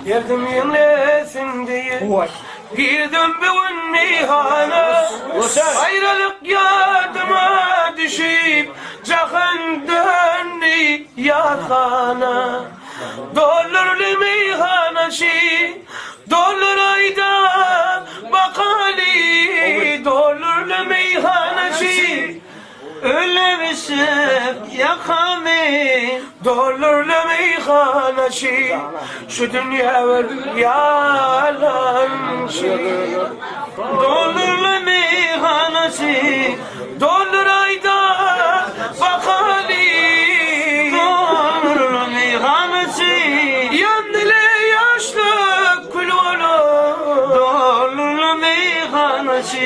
Geldim yinlesin diye girdim bir meyhana. Ayrılık yadıma düşüp Cahın döndü yatağına. Dolarlı meyhanası dolar ayda bakali. Dolarlı meyhanası öyle bir şey yakamı. Dolarlı meyhanası şu dünya var yalancı. Dolarlı meyhanası dolar ayda bakali. Dolarlı meyhanası yandıle yaşlı kul olur. Dolarlı meyhanası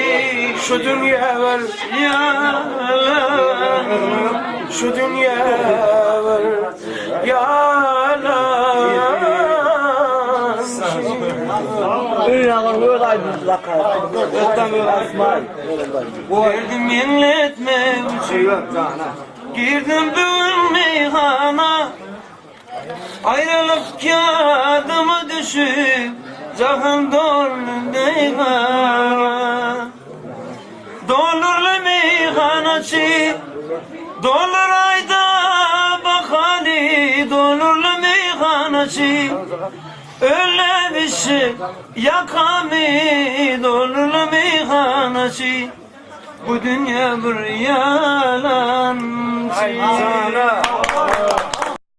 şu dünya var yalan. Şu dünya var yalan. Verdim yenletme girdim bir meyhana. Ayrılık kağıdıma düşüp Cahın dolundayma. Dolarlı meyhanası dolar ayda bakali. Dolarlı meyhanası öyle bir şey yakamı. Dolarlı meyhanası bu dünya bir yalancı.